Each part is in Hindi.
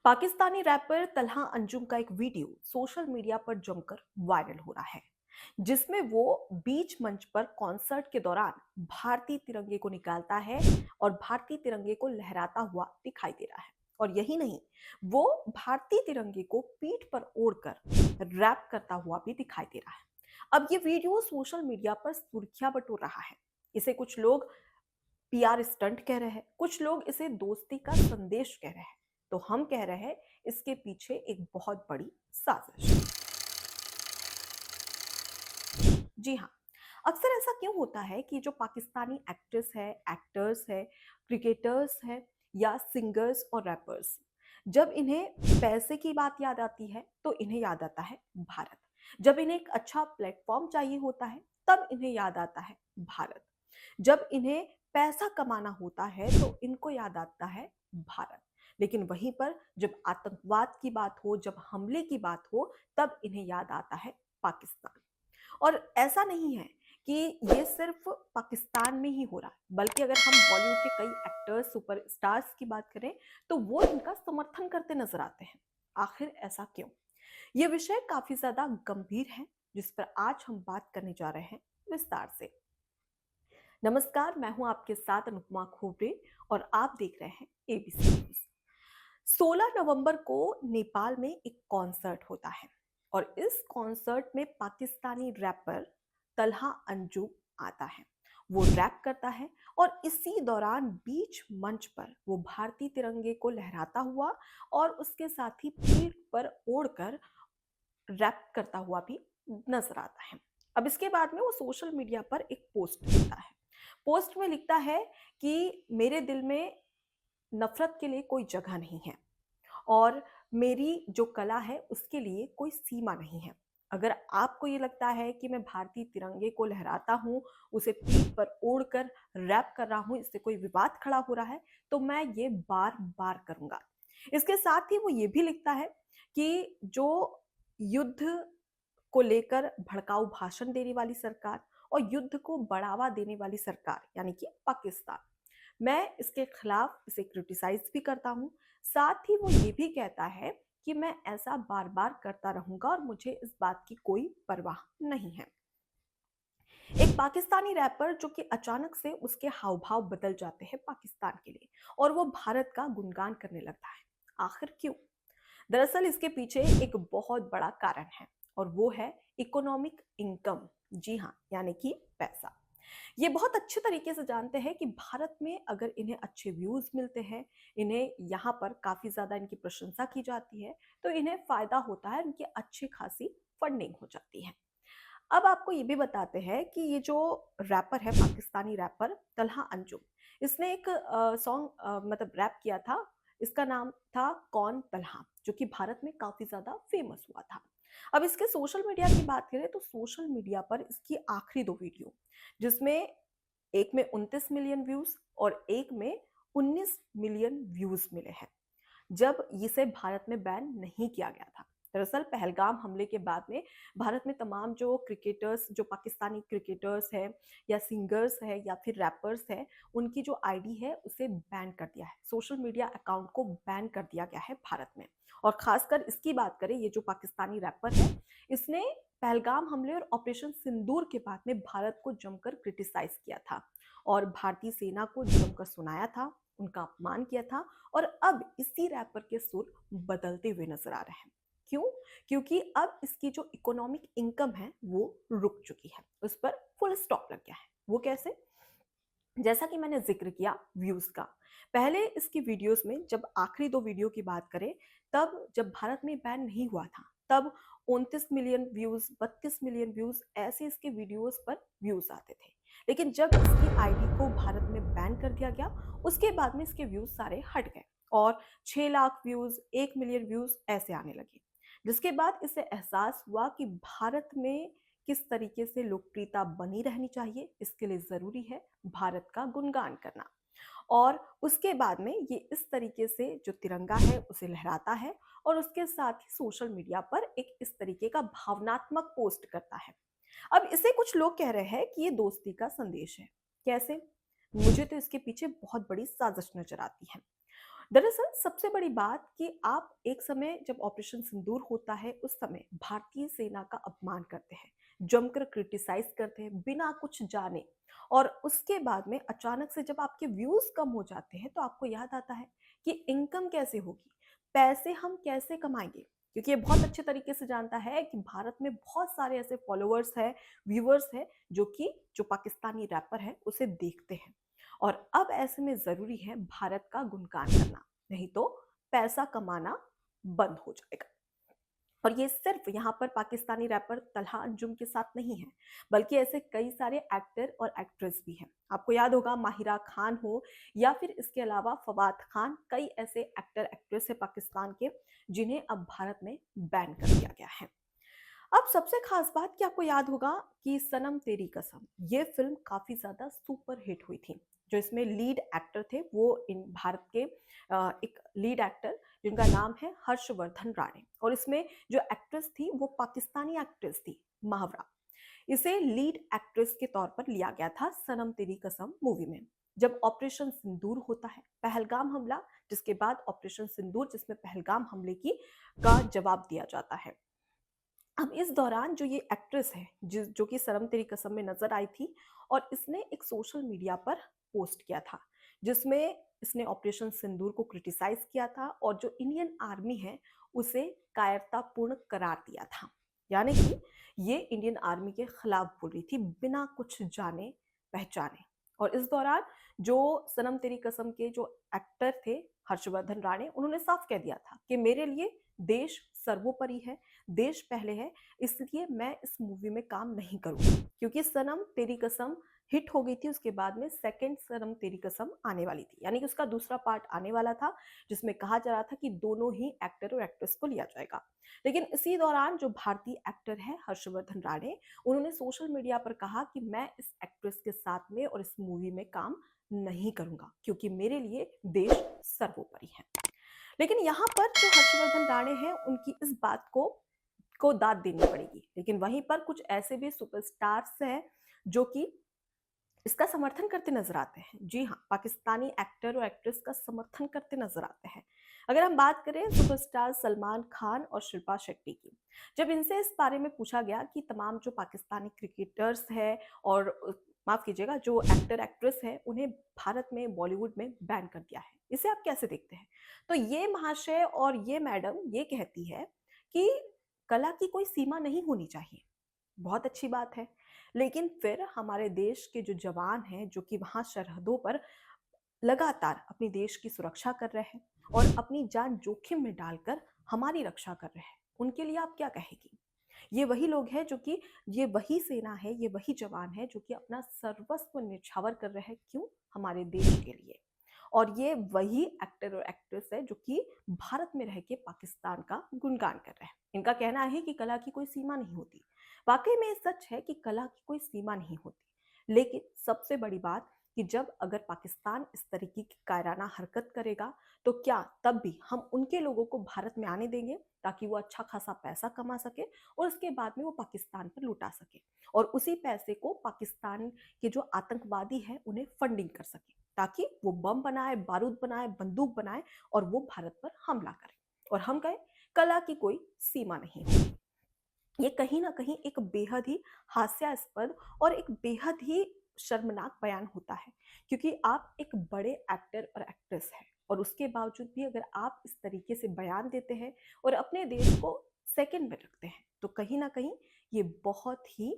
पाकिस्तानी रैपर तलहा अंजुम का एक वीडियो सोशल मीडिया पर जमकर वायरल हो रहा है जिसमें वो बीच मंच पर कॉन्सर्ट के दौरान भारतीय तिरंगे को निकालता है और भारतीय तिरंगे को लहराता हुआ दिखाई दे रहा है। और यही नहीं, वो भारतीय तिरंगे को पीठ पर ओढ़कर रैप करता हुआ भी दिखाई दे रहा है। अब ये वीडियो सोशल मीडिया पर सुर्खियां बटोर रहा है। इसे कुछ लोग पीआर स्टंट कह रहे हैं, कुछ लोग इसे दोस्ती का संदेश कह रहे हैं, तो हम कह रहे हैं इसके पीछे एक बहुत बड़ी साजिश है। जी हाँ, अक्सर ऐसा क्यों होता है कि जो पाकिस्तानी एक्ट्रेस है, एक्टर्स है, क्रिकेटर्स है या सिंगर्स और रैपर्स, जब इन्हें पैसे की बात याद आती है तो इन्हें याद आता है भारत। जब इन्हें एक अच्छा प्लेटफॉर्म चाहिए होता है तब इन्हें याद आता है भारत। जब इन्हें पैसा कमाना होता है तो इनको याद आता है भारत। लेकिन वहीं पर जब आतंकवाद की बात हो, जब हमले की बात हो, तब इन्हें याद आता है पाकिस्तान। और ऐसा नहीं है कि ये सिर्फ पाकिस्तान में ही हो रहा है, बल्कि अगर हम बॉलीवुड के कई एक्टर्स, सुपरस्टार्स की बात करें तो वो इनका समर्थन करते नजर आते हैं। आखिर ऐसा क्यों? ये विषय काफी ज्यादा गंभीर है, जिस पर आज हम बात करने जा रहे हैं विस्तार से। नमस्कार, मैं हूं आपके साथ अनुपमा खोबरे और आप देख रहे हैं एबीसी न्यूज। 16 नवंबर को नेपाल में एक कॉन्सर्ट होता है और इस कॉन्सर्ट में पाकिस्तानी रैपर तलहा अंजू आता है। वो रैप करता है और इसी दौरान बीच मंच पर वो भारतीय तिरंगे को लहराता हुआ और उसके साथ ही पीठ पर ओढ़कर रैप करता हुआ भी नजर आता है। अब इसके बाद में वो सोशल मीडिया पर एक पोस्ट लिखता है। पोस्ट में लिखता है कि मेरे दिल में नफरत के लिए कोई जगह नहीं है और मेरी जो कला है उसके लिए कोई सीमा नहीं है। अगर आपको ये लगता है कि मैं भारतीय तिरंगे को लहराता हूँ, उसे पीठ पर ओढ़कर रैप कर रहा हूँ, इससे कोई विवाद खड़ा हो रहा है, तो मैं ये बार बार करूंगा। इसके साथ ही वो ये भी लिखता है कि जो युद्ध को लेकर भड़काऊ भाषण देने वाली सरकार और युद्ध को बढ़ावा देने वाली सरकार यानी कि पाकिस्तान, मैं इसके खिलाफ इसे क्रिटिसाइज भी करता हूं। साथ ही वो ये भी कहता है कि मैं ऐसा बार बार करता रहूंगा और मुझे इस बात की कोई परवाह नहीं है। एक पाकिस्तानी रैपर जो कि अचानक से उसके हाव भाव बदल जाते हैं पाकिस्तान के लिए और वो भारत का गुणगान करने लगता है। आखिर क्यों? दरअसल इसके पीछे एक बहुत बड़ा कारण है और वो है इकोनॉमिक इनकम। जी हाँ, यानी कि पैसा। ये बहुत अच्छे तरीके से जानते हैं कि भारत में अगर इन्हें अच्छे व्यूज मिलते हैं, इन्हें यहाँ पर काफी ज्यादा इनकी प्रशंसा की जाती है, तो इन्हें फायदा होता है, इनकी अच्छी खासी फंडिंग हो जाती है। अब आपको ये भी बताते हैं कि ये जो रैपर है, पाकिस्तानी रैपर तलहा अंजुम, इसने एक सॉन्ग मतलब रैप किया था। इसका नाम था कौन तलहा, जो कि भारत में काफी ज्यादा फेमस हुआ था। अब इसके सोशल मीडिया की बात करें तो सोशल मीडिया पर इसकी आखिरी दो वीडियो, जिसमें एक में 29 मिलियन व्यूज और एक में 19 मिलियन व्यूज मिले हैं, जब इसे भारत में बैन नहीं किया गया था। दरअसल पहलगाम हमले के बाद में भारत में तमाम जो क्रिकेटर्स, जो पाकिस्तानी क्रिकेटर्स है या सिंगर्स है या फिर रैपर्स है, उनकी जो आईडी है उसे बैन कर दिया है, सोशल मीडिया अकाउंट को बैन कर दिया गया है भारत में। और खासकर इसकी बात करें, ये जो पाकिस्तानी रैपर है, इसने पहलगाम हमले और ऑपरेशन सिंदूर के बाद में भारत को जमकर क्रिटिसाइज किया था और भारतीय सेना को जमकर सुनाया था, उनका अपमान किया था। और अब इसी रैपर के सुर बदलते हुए नजर आ रहे हैं। क्यों? क्योंकि अब इसकी जो इकोनॉमिक इनकम है वो रुक चुकी है, उस पर फुल स्टॉप लग गया है। वो कैसे? जैसा कि मैंने जिक्र किया व्यूज का, पहले इसकी वीडियोस में जब आखिरी दो वीडियो की बात करें, तब जब भारत में बैन नहीं हुआ था तब 29 मिलियन व्यूज, 32 मिलियन व्यूज ऐसे इसके वीडियोस पर व्यूज आते थे। लेकिन जब इसकी आईडी को भारत में बैन कर दिया गया, उसके बाद में इसके व्यूज सारे हट गए और 6 लाख व्यूज, 1 मिलियन व्यूज ऐसे आने लगे। जिसके बाद इसे एहसास हुआ कि भारत में किस तरीके से लोकप्रियता बनी रहनी चाहिए, इसके लिए जरूरी है भारत का गुणगान करना। और उसके बाद में ये इस तरीके से जो तिरंगा है उसे लहराता है और उसके साथ ही सोशल मीडिया पर एक इस तरीके का भावनात्मक पोस्ट करता है। अब इसे कुछ लोग कह रहे हैं कि ये दोस्ती का संदेश है। कैसे? मुझे तो इसके पीछे बहुत बड़ी साजिश नजर आती है। दरअसल सबसे बड़ी बात कि आप एक समय जब ऑपरेशन सिंदूर होता है उस समय भारतीय सेना का अपमान करते हैं, जमकर क्रिटिसाइज करते हैं बिना कुछ जाने। और उसके बाद में अचानक से जब आपके व्यूज कम हो जाते हैं तो आपको याद आता है कि इनकम कैसे होगी, पैसे हम कैसे कमाएंगे। क्योंकि ये बहुत अच्छे तरीके से जानता है कि भारत में बहुत सारे ऐसे फॉलोअर्स हैं, व्यूअर्स हैं, जो पाकिस्तानी रैपर है उसे देखते हैं। और अब ऐसे में ज़रूरी है भारत का गुणगान करना, नहीं तो पैसा कमाना बंद हो जाएगा। और ये सिर्फ यहाँ पर पाकिस्तानी रैपर तलहा अंजुम के साथ नहीं है, बल्कि ऐसे कई सारे एक्टर और एक्ट्रेस भी हैं। आपको याद होगा माहिरा खान हो या फिर इसके अलावा फवाद खान, कई ऐसे एक्टर एक्ट्रेस है पाकिस्तान के जिन्हें अब भारत में बैन कर दिया गया है। अब सबसे खास बात कि आपको याद होगा कि सनम तेरी कसम ये फिल्म काफी ज्यादा सुपर हिट हुई थी। जो इसमें लीड एक्टर थे वो इन भारत के एक लीड एक्टर जिनका नाम है हर्षवर्धन राणे, और इसमें जो एक्ट्रेस थी वो पाकिस्तानी एक्ट्रेस थी माहवरा। इसे लीड एक्ट्रेस के तौर पर लिया गया था सनम तेरी कसम मूवी में। जब ऑपरेशन सिंदूर होता है, पहलगाम हमला, जिसके बाद ऑपरेशन सिंदूर जिसमें पहलगाम हमले की का जवाब दिया जाता है। अब इस दौरान जो ये एक्ट्रेस है जो कि सनम तेरी कसम में नजर आई थी, और इसने एक सोशल मीडिया पर पोस्ट किया था जिसमें इसने ऑपरेशन सिंदूर को क्रिटिसाइज किया था और जो इंडियन आर्मी है उसे कायरतापूर्ण करार दिया था। यानी कि ये इंडियन आर्मी के खिलाफ बोल रही थी बिना कुछ जाने पहचाने। और इस दौरान जो सनम तेरी कसम के जो एक्टर थे हर्षवर्धन राणे, उन्होंने साफ कह दिया था कि मेरे लिए देश सर्वोपरि है, देश पहले है, इसलिए मैं इस मूवी में काम नहीं करूंगी। क्योंकि सनम तेरी कसम हिट हो गई थी, उसके बाद में सेकंड सनम तेरी कसम आने वाली थी, यानी कि उसका दूसरा पार्ट आने वाला था जिसमें कहा जा रहा था कि दोनों ही एक्टर और एक्ट्रेस को लिया जाएगा। लेकिन इसी दौरान जो भारतीय एक्टर है हर्षवर्धन राणे, उन्होंने सोशल मीडिया पर कहा कि मैं इस एक्ट्रेस के साथ में और इस मूवी में काम नहीं करूंगा क्योंकि मेरे लिए देश सर्वोपरि है। लेकिन यहाँ पर जो हर्षवर्धन राणे हैं उनकी इस बात को दाद देनी पड़ेगी। लेकिन वहीं पर कुछ ऐसे भी सुपरस्टार्स हैं जो कि इसका समर्थन करते नजर आते हैं। जी हाँ, पाकिस्तानी एक्टर और एक्ट्रेस का समर्थन करते नजर आते हैं। अगर हम बात करें सुपरस्टार सलमान खान और शिल्पा शेट्टी की, जब इनसे इस बारे में पूछा गया कि तमाम जो पाकिस्तानी क्रिकेटर्स हैं और माफ कीजिएगा जो एक्टर एक्ट्रेस है उन्हें भारत में बॉलीवुड में बैन कर दिया है, इसे आप कैसे देखते हैं, तो ये महाशय और ये मैडम ये कहती है कि कला की कोई सीमा नहीं होनी चाहिए। बहुत अच्छी बात है। लेकिन फिर हमारे देश के जो जवान हैं जो कि वहां सरहदों पर लगातार अपनी देश की सुरक्षा कर रहे हैं और अपनी जान जोखिम में डालकर हमारी रक्षा कर रहे हैं, उनके लिए आप क्या कहेगी। ये वही लोग हैं जो कि ये वही सेना है, ये वही जवान है जो कि अपना सर्वस्व न्यौछावर कर रहे हैं, क्यों, हमारे देश के लिए। और ये वही एक्टर और एक्ट्रेस है जो कि भारत में रह के पाकिस्तान का गुणगान कर रहे हैं। इनका कहना है कि कला की कोई सीमा नहीं होती। वाकई में सच है कि कला की कोई सीमा नहीं होती। लेकिन सबसे बड़ी बात कि जब अगर पाकिस्तान इस तरीके की कायराना हरकत करेगा तो क्या तब भी हम उनके लोगों को भारत में आने देंगे ताकि वो अच्छा खासा पैसा कमा सके और उसके बाद में वो पाकिस्तान पर लुटा सके और उसी पैसे को पाकिस्तान के जो आतंकवादी हैं उन्हें फंडिंग कर सके ताकि वो बम बनाए, बारूद बनाए, बंदूक बनाए और वो भारत पर हमला करें। और हम कहें कला की कोई सीमा नहीं होती। ये कहीं ना कहीं एक बेहद ही हास्यास्पद और एक बेहद ही शर्मनाक बयान होता है, क्योंकि आप एक बड़े एक्टर और एक्ट्रेस हैं और उसके बावजूद भी अगर आप इस तरीके से बयान देते हैं और अपने देश को सेकंड में रखते हैं तो कहीं ना कहीं ये बहुत ही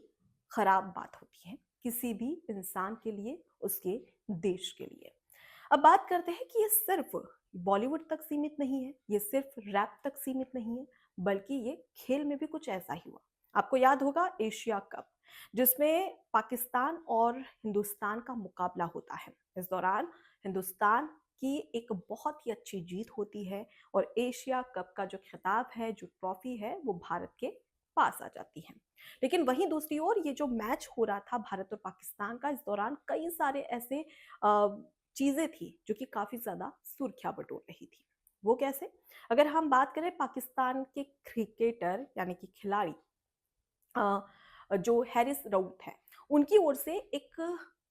खराब बात होती है किसी भी इंसान के लिए, उसके देश के लिए। अब बात करते हैं कि ये सिर्फ बॉलीवुड तक सीमित नहीं है, ये सिर्फ रैप तक सीमित नहीं है, बल्कि ये खेल में भी कुछ ऐसा ही हुआ। आपको याद होगा एशिया कप, जिसमें पाकिस्तान और हिंदुस्तान का मुकाबला होता है। इस दौरान हिंदुस्तान की एक बहुत ही अच्छी जीत होती है और एशिया कप का जो खिताब है, जो ट्रॉफी है, वो भारत के पास आ जाती है। लेकिन वहीं दूसरी ओर ये जो मैच हो रहा था भारत और पाकिस्तान का, इस दौरान कई सारे ऐसे चीजें थी जो कि काफी ज्यादा सुर्खियां बटोर रही थी। वो कैसे, अगर हम बात करें पाकिस्तान के क्रिकेटर यानी कि खिलाड़ी जो हैरिस राउत है, उनकी ओर से एक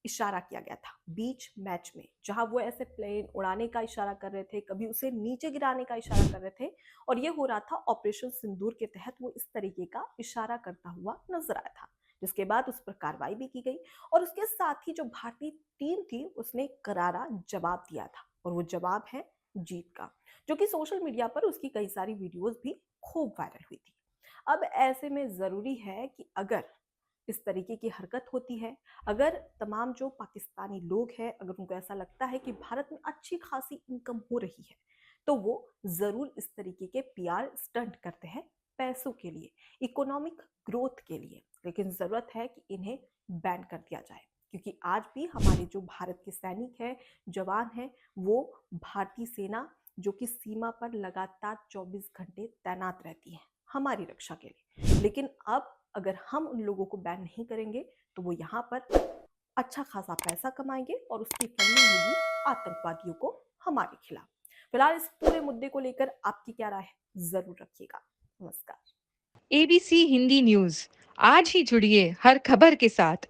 इशारा किया गया था बीच मैच में, जहां वो ऐसे प्लेन उड़ाने का इशारा कर रहे थे, कभी उसे नीचे गिराने का इशारा कर रहे थे, और ये हो रहा था ऑपरेशन सिंदूर के तहत। वो इस तरीके का इशारा करता हुआ नजर आया था, जिसके बाद उस पर कार्रवाई भी की गई। और उसके साथ ही जो भारतीय टीम थी उसने करारा जवाब दिया था, और वो जवाब है जीत का, जो कि सोशल मीडिया पर उसकी कई सारी वीडियोस भी खूब वायरल हुई थी। अब ऐसे में जरूरी है कि अगर इस तरीके की हरकत होती है, अगर तमाम जो पाकिस्तानी लोग हैं, अगर उनको ऐसा लगता है कि भारत में अच्छी खासी इनकम हो रही है, तो वो ज़रूर इस तरीके के पीआर स्टंट करते हैं पैसों के लिए, इकोनॉमिक ग्रोथ के लिए। लेकिन ज़रूरत है कि इन्हें बैन कर दिया जाए, क्योंकि आज भी हमारे जो भारत के सैनिक हैं, जवान हैं, वो भारतीय सेना जो कि सीमा पर लगातार 24 घंटे तैनात रहती है हमारी रक्षा के लिए। लेकिन अब अगर हम उन लोगों को बैन नहीं करेंगे, तो वो यहाँ पर अच्छा खासा पैसा कमाएंगे और उसकी फंडिंग होगी आतंकवादियों को हमारे खिलाफ। फिलहाल इस पूरे मुद्दे को लेकर आपकी क्या राय है, जरूर रखिएगा। नमस्कार। एबीसी हिंदी न्यूज़ आज ही जुड़िए हर खबर के साथ।